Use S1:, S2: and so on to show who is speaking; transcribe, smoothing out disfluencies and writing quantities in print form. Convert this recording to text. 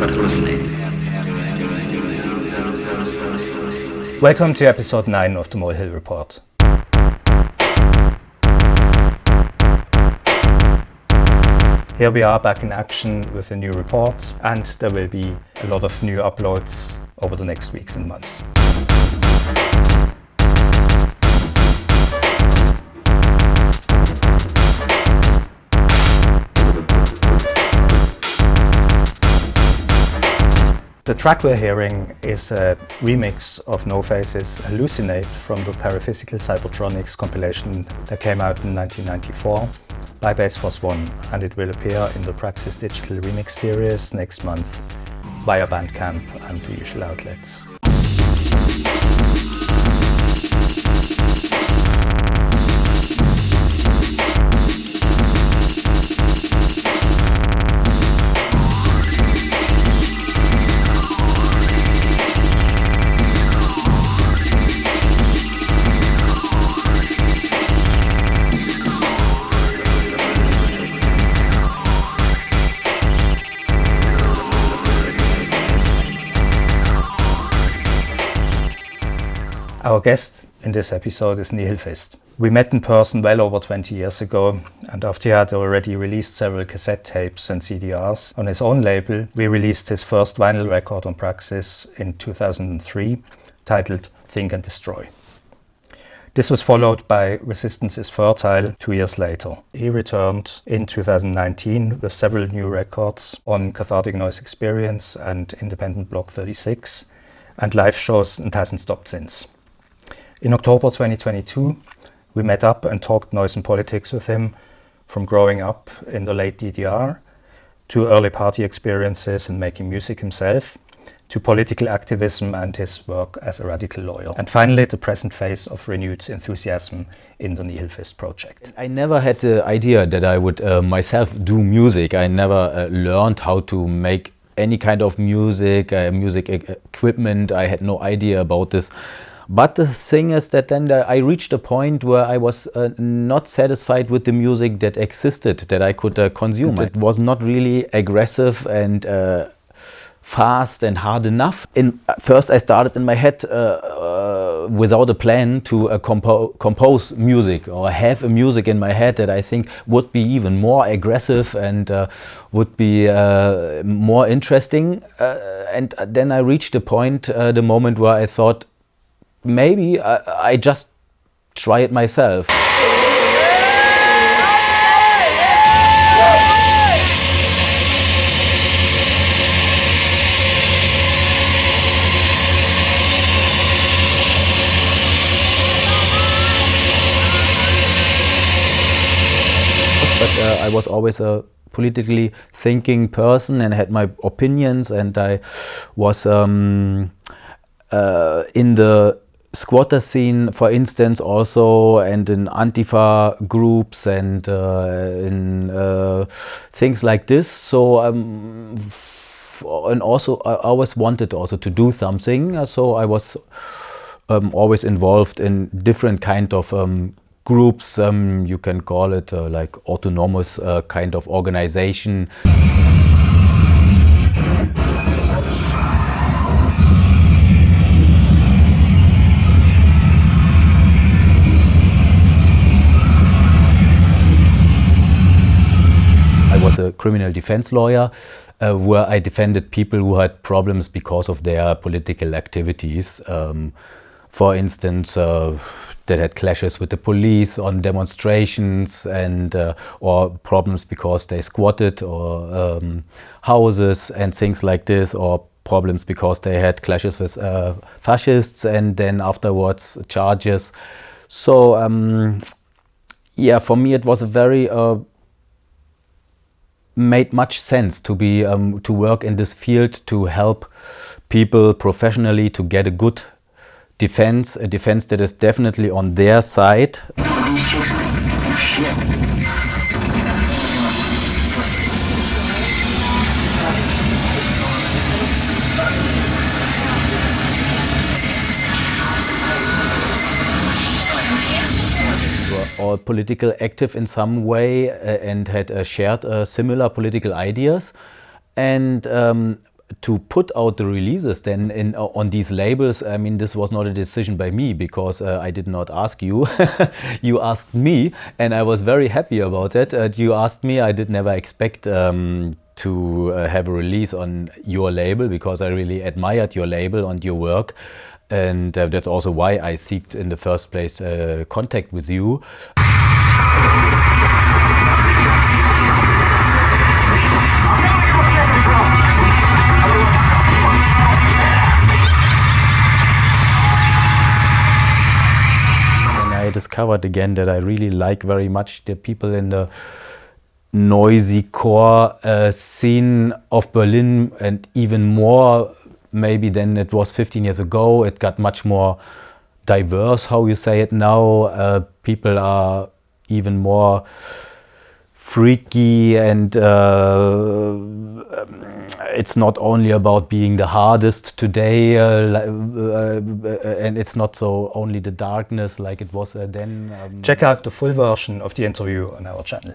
S1: Hallucinate.
S2: Welcome to episode 9 of the Molehill Report. Here we are back in action with a new report, and there will be a lot of new uploads over the next weeks and months. The track we're hearing is a remix of Noface's Hallucinate from the Paraphysical Cybertronics compilation that came out in 1994 by Bass Force 1, and it will appear in the Praxis Digital Remix series next month via Bandcamp and the usual outlets. Our guest in this episode is Nihil Fist. We met in person well over 20 years ago, and after he had already released several cassette tapes and CDRs on his own label, we released his first vinyl record on Praxis in 2003, titled Think and Destroy. This was followed by Resistance is Fertile 2 years later. He returned in 2019 with several new records on Cathartic Noise Experience and Independent Block 36, and live shows, and hasn't stopped since. In October 2022, we met up and talked noise and politics with him, from growing up in the late DDR, to early party experiences and making music himself, to political activism and his work as a radical lawyer, and finally the present phase of renewed enthusiasm in the Nihil Fist project.
S3: I never had the idea that I would myself do music. I never learned how to make any kind of music, music equipment. I had no idea about this. But the thing is that then I reached a point where I was not satisfied with the music that existed, that I could consume. It was not really aggressive and fast and hard enough. First I started in my head without a plan to compose music, or have a music in my head that I think would be even more aggressive and would be more interesting. And then I reached a point, the moment where I thought, maybe I just try it myself. But I was always a politically thinking person and had my opinions, and I was in the squatter scene, for instance, also, and in Antifa groups and in things like this. So and also I always wanted also to do something. So I was always involved in different kind of groups. You can call it like autonomous kind of organization. I was a criminal defense lawyer where I defended people who had problems because of their political activities. For instance, that had clashes with the police on demonstrations, and or problems because they squatted or houses and things like this, or problems because they had clashes with fascists and then afterwards charges. So yeah, for me it was a very made much sense to be to work in this field, to help people professionally to get a good defense, a defense that is definitely on their side. All political active in some way and had shared similar political ideas, and to put out the releases then on these labels, I mean, this was not a decision by me, because I did not ask you. You asked me, and I was very happy about it. You asked me, I did never expect to have a release on your label, because I really admired your label and your work. And that's also why I sought in the first place contact with you. I discovered again that I really like very much the people in the noisy core scene of Berlin, and even more maybe than it was 15 years ago. It got much more diverse, how you say it now. People are even more freaky, and it's not only about being the hardest today, and it's not so only the darkness like it was then.
S2: Check out the full version of the interview on our channel.